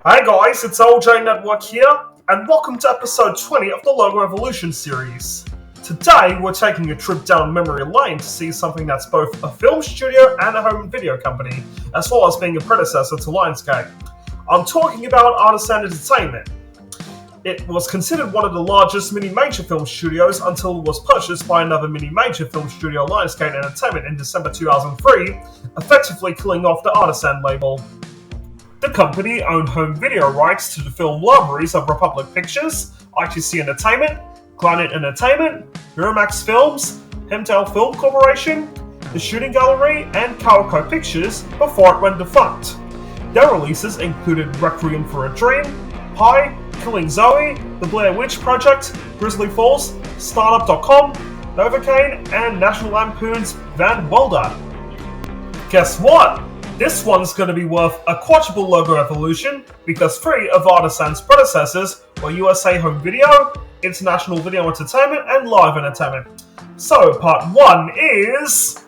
Hey guys, it's OJ Network here, and welcome to episode 20 of the Logo Evolution series. Today, we're taking a trip down memory lane to see something that's both a film studio and a home video company, as well as being a predecessor to Lionsgate. I'm talking about Artisan Entertainment. It was considered one of the largest mini-major film studios until it was purchased by another mini-major film studio, Lionsgate Entertainment, in December 2003, effectively killing off the Artisan label. The company owned home video rights to the film libraries of Republic Pictures, ITC Entertainment, Granite Entertainment, Miramax Films, Hemdale Film Corporation, The Shooting Gallery, and Calico Pictures before it went defunct. Their releases included Requiem for a Dream, Pi, Killing Zoe, The Blair Witch Project, Grizzly Falls, Startup.com, Novocaine, and National Lampoon's Van Wilder. Guess what? This one's going to be worth a quadruple logo evolution because 3 of Artisan's predecessors were U.S.A. Home Video, International Video Entertainment, and Live Entertainment. So, part 1 is...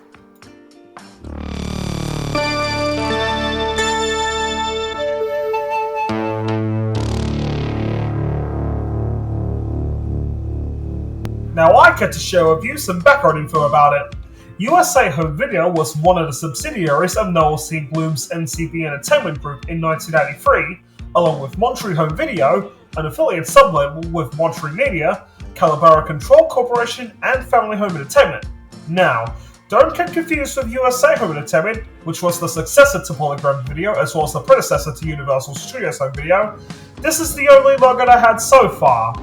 Now I get to share with you some background info about it. U.S.A. Home Video was one of the subsidiaries of Noel C. Bloom's NCB Entertainment Group in 1983, along with Monterey Home Video, an affiliate sublabel with Monterey Media, Calabara Control Corporation, and Family Home Entertainment. Now, don't get confused with U.S.A. Home Entertainment, which was the successor to Polygram Video as well as the predecessor to Universal Studios Home Video. This is the only logo I had so far.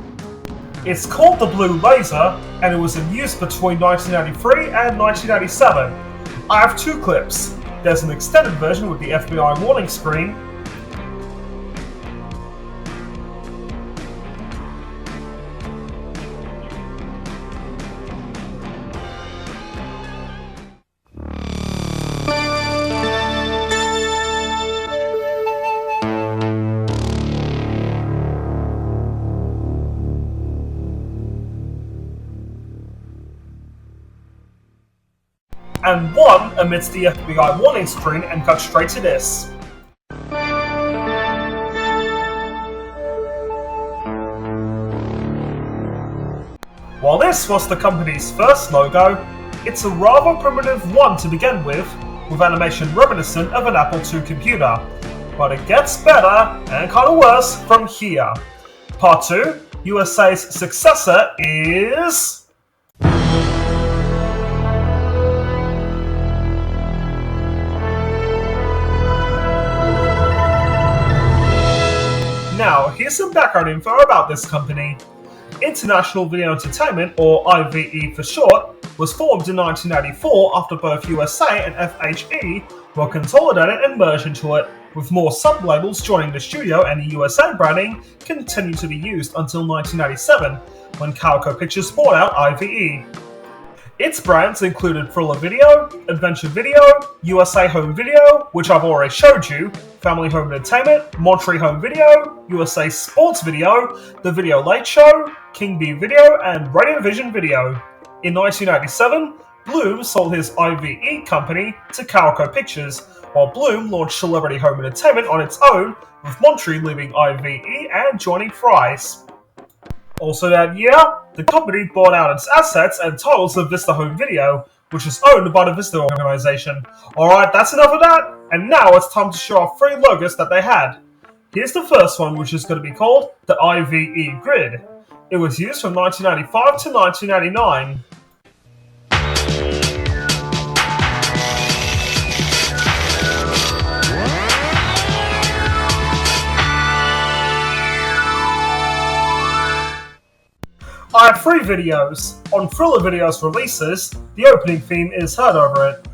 It's called the Blue Laser, and it was in use between 1993 and 1997. I have 2 clips. There's an extended version with the FBI warning screen, and one amidst the FBI warning screen, and cut straight to this. While this was the company's first logo, it's a rather primitive one to begin with animation reminiscent of an Apple II computer. But it gets better and kinda worse from here. Part 2, U.S.A.'s successor is... Now, here's some background info about this company. International Video Entertainment, or IVE for short, was formed in 1994 after both U.S.A. and FHE were consolidated and merged into it, with more sub-labels joining the studio, and the U.S.A. branding continued to be used until 1997, when Calico Pictures bought out IVE. Its brands included Thriller Video, Adventure Video, U.S.A. Home Video, which I've already showed you, Family Home Entertainment, Monterey Home Video, U.S.A. Sports Video, The Video Late Show, King B Video, and Radio Vision Video. In 1997, Bloom sold his IVE company to Calico Pictures, while Bloom launched Celebrity Home Entertainment on its own, with Monterey leaving IVE and joining Fry's. Also that year, the company bought out its assets and titles of Vista Home Video, which is owned by the Vista organization. Alright, that's enough of that, and now it's time to show off 3 logos that they had. Here's the first one, which is going to be called the IVE Grid. It was used from 1995 to 1999. I have 3 videos. On Thriller Video's releases, the opening theme is heard over it.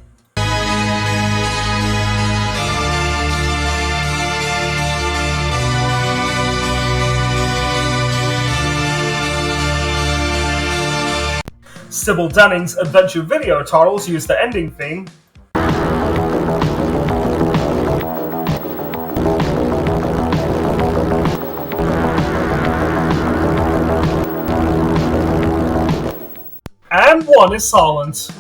Sybil Danning's Adventure Video titles use the ending theme. And one is silent.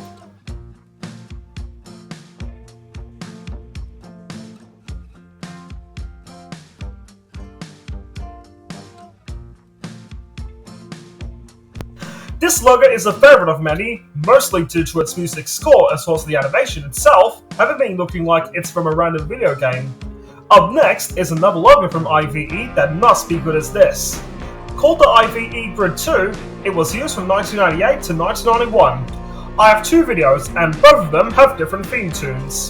This logo is a favourite of many, mostly due to its music score as well as the animation itself, having been looking like it's from a random video game. Up next is another logo from IVE that must be good as this. Called the IVE Grid 2, it was used from 1998 to 1991. I have two videos and both of them have different theme tunes.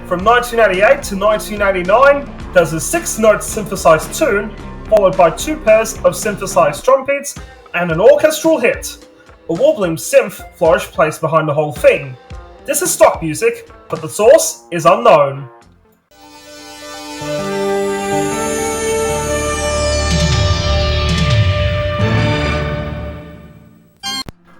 From 1988 to 1989, there's a 6-note synthesized tune, followed by 2 pairs of synthesized trumpets and an orchestral hit. A warbling synth flourish placed behind the whole thing. This is stock music, but the source is unknown.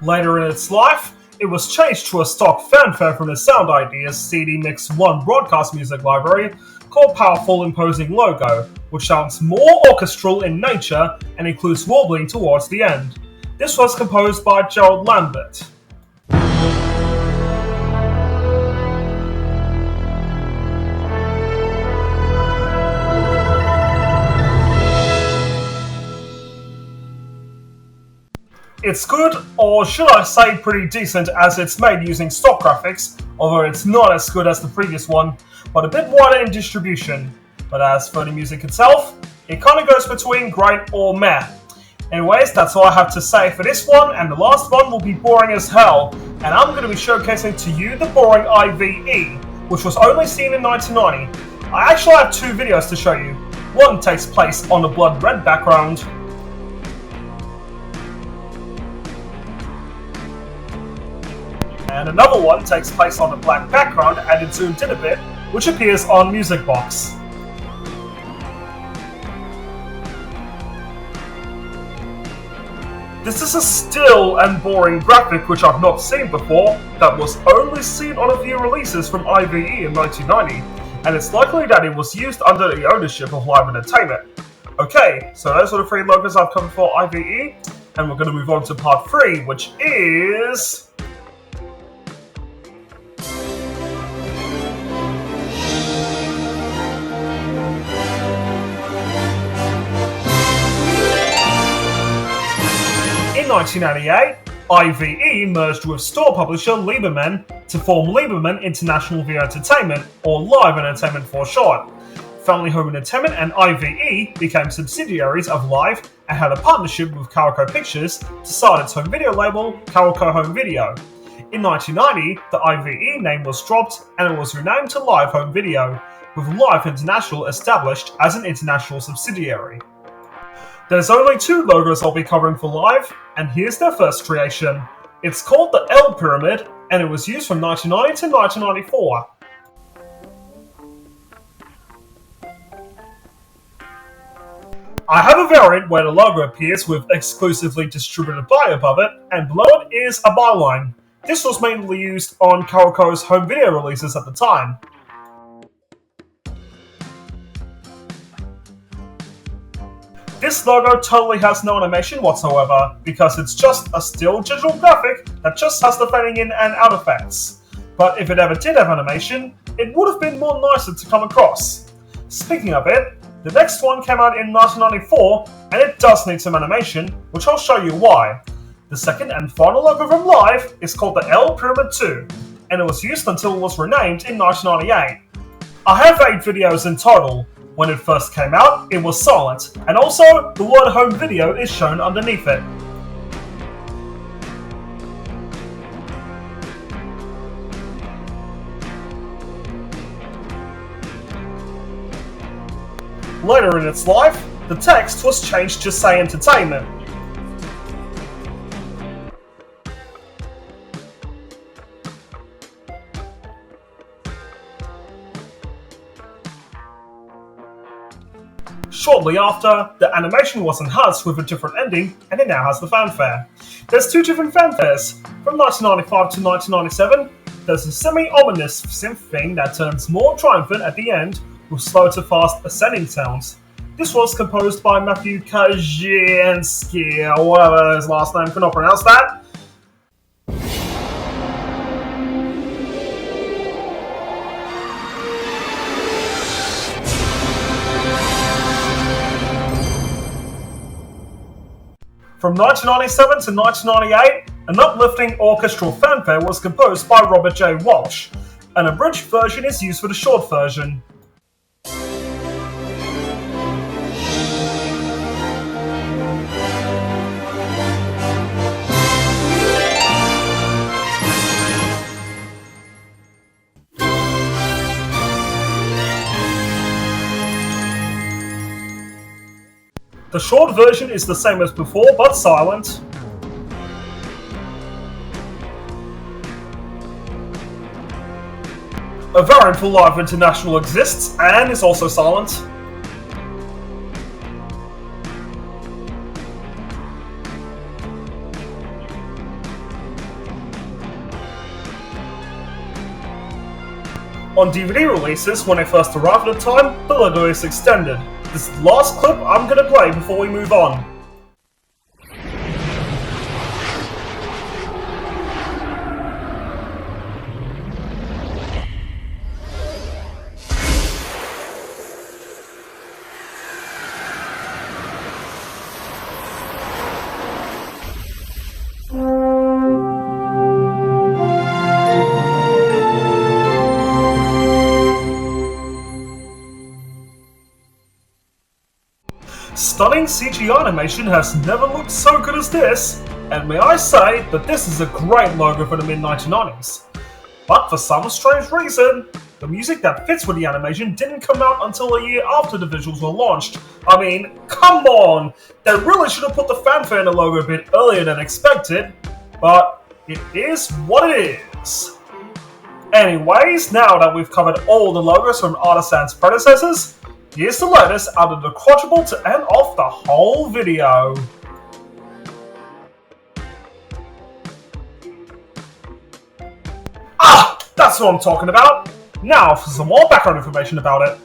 Later in its life, it was changed to a stock fanfare from the Sound Ideas CD Mix 1 broadcast music library called Powerful Imposing Logo, which sounds more orchestral in nature and includes warbling towards the end. This was composed by Gerald Lambert. It's good, or should I say pretty decent, as it's made using stock graphics, although it's not as good as the previous one, but a bit wider in distribution. But as for the music itself, it kinda goes between great or meh. Anyways, that's all I have to say for this one, and the last one will be boring as hell, and I'm going to be showcasing to you the boring IVE, which was only seen in 1990. I actually have 2 videos to show you. One takes place on a blood red background, and another one takes place on a black background and it's zoomed in a bit, which appears on Music Box. This is a still and boring graphic which I've not seen before, that was only seen on a few releases from IVE in 1990, and it's likely that it was used under the ownership of Live Entertainment. Okay, so those are the 3 logos I've covered for IVE, and we're going to move on to part 3, which is... In 1998, IVE merged with store publisher Lieberman to form Lieberman International Video Entertainment, or Live Entertainment for short. Family Home Entertainment and IVE became subsidiaries of Live and had a partnership with Calico Pictures to start its home video label, Calico Home Video. In 1990, the IVE name was dropped and it was renamed to Live Home Video, with Live International established as an international subsidiary. There's only 2 logos I'll be covering for Live, and here's their first creation. It's called the L Pyramid, and it was used from 1990 to 1994. I have a variant where the logo appears with exclusively distributed by above it, and below it is a byline. This was mainly used on Calico's home video releases at the time. This logo totally has no animation whatsoever, because it's just a still digital graphic that just has the fading in and out effects. But if it ever did have animation, it would have been more nicer to come across. Speaking of it, the next one came out in 1994, and it does need some animation, which I'll show you why. The second and final logo from Live is called the L Pyramid 2, and it was used until it was renamed in 1998. I have 8 videos in total. When it first came out, it was silent, and also the word home video is shown underneath it. Later in its life, the text was changed to say Entertainment. Shortly after, the animation was enhanced with a different ending, and it now has the fanfare. There's 2 different fanfares. From 1995 to 1997, there's a semi-ominous synth thing that turns more triumphant at the end, with slow to fast ascending sounds. This was composed by Matthew Kaczynski, or whatever his last name, cannot pronounce that. From 1997 to 1998, an uplifting orchestral fanfare was composed by Robert J. Walsh. An abridged version is used for the short version. The short version is the same as before, but silent. A variant for Live International exists, and is also silent. On DVD releases, when they first arrived at the time, the logo is extended. This is the last clip I'm going to play before we move on. Stunning CG animation has never looked so good as this, and may I say that this is a great logo for the mid-1990s. But for some strange reason, the music that fits with the animation didn't come out until a year after the visuals were launched. I mean, come on! They really should have put the fanfare in the logo a bit earlier than expected, but it is what it is. Anyways, now that we've covered all the logos from Artisan's predecessors, here's the latest out of the QUADRUPLE to end off the whole video. That's what I'm talking about! Now for some more background information about it.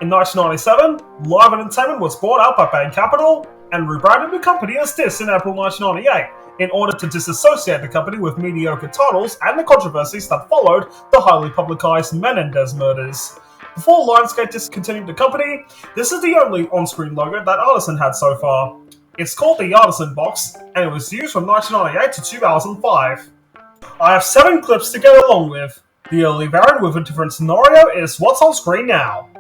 In 1997, Live Entertainment was bought out by Bain Capital and rebranded the company as this in April 1998 in order to disassociate the company with mediocre titles and the controversies that followed the highly publicized Menendez murders. Before Lionsgate discontinued the company, this is the only on-screen logo that Artisan had so far. It's called the Artisan Box, and it was used from 1998 to 2005. I have 7 clips to go along with. The early variant with a different scenario is what's on screen now.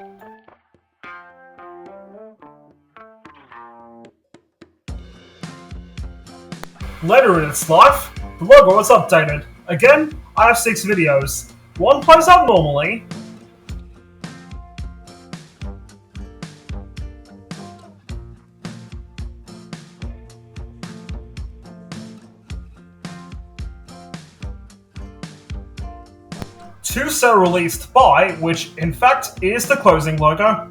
Later in its life, the logo was updated. Again, I have 6 videos. One plays out normally. Two are released by, which in fact is the closing logo.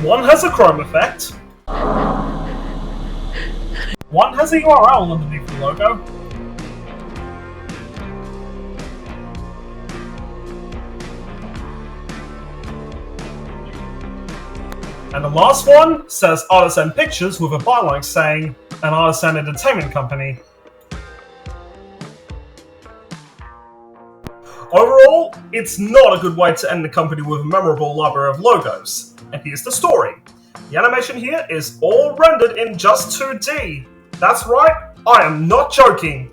One has a chrome effect. One has a URL underneath the logo. And the last one says Artisan Pictures with a byline saying an Artisan Entertainment company. Overall, it's not a good way to end the company with a memorable library of logos. And here's the story. The animation here is all rendered in just 2D. That's right, I am not joking.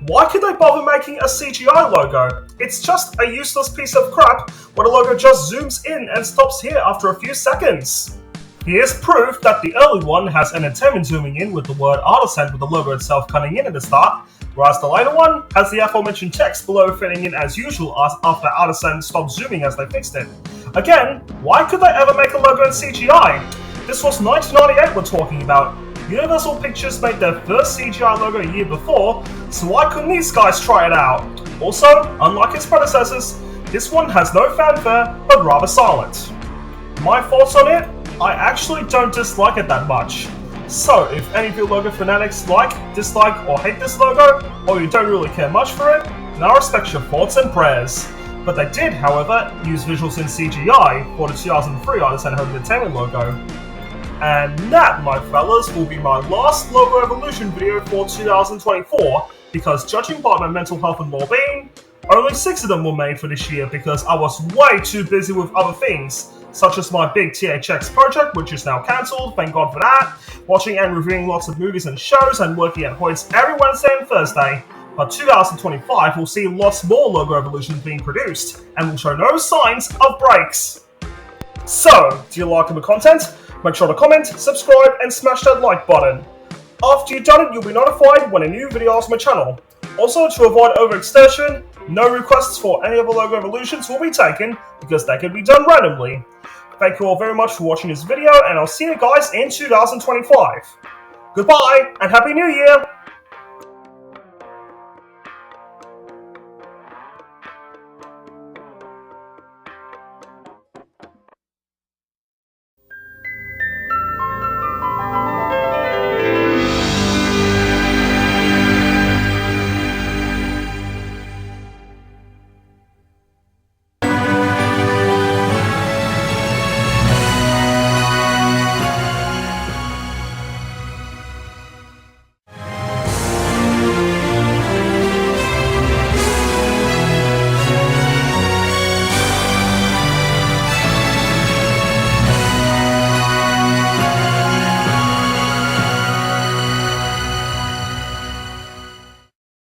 Why could they bother making a CGI logo? It's just a useless piece of crap where the logo just zooms in and stops here after a few seconds. Here's proof that the early one has entertainment zooming in with the word Artisan with the logo itself cutting in at the start, whereas the later one has the aforementioned text below fitting in as usual after Artisan stopped zooming as they fixed it. Again, why could they ever make a logo in CGI? This was 1998 we're talking about. Universal Pictures made their first CGI logo a year before, so why couldn't these guys try it out? Also, unlike its predecessors, this one has no fanfare, but rather silent. My thoughts on it? I actually don't dislike it that much. So, if any of you logo fanatics like, dislike, or hate this logo, or you don't really care much for it, then I respect your thoughts and prayers. But they did, however, use visuals in CGI for the 2003 Artisan Home Entertainment logo. And that, my fellas, will be my last Logo Evolution video for 2024. because judging by my mental health and well-being, only 6 of them were made for this year because I was way too busy with other things, such as my big THX project, which is now cancelled, thank God for that, watching and reviewing lots of movies and shows, and working at Hoyts every Wednesday and Thursday. But 2025 will see lots more logo evolutions being produced, and will show no signs of breaks. So, do you like the content? Make sure to comment, subscribe, and smash that like button. After you've done it, you'll be notified when a new video is on my channel. Also, to avoid overextension, no requests for any other logo evolutions will be taken because they can be done randomly. Thank you all very much for watching this video, and I'll see you guys in 2025. Goodbye, and Happy New Year!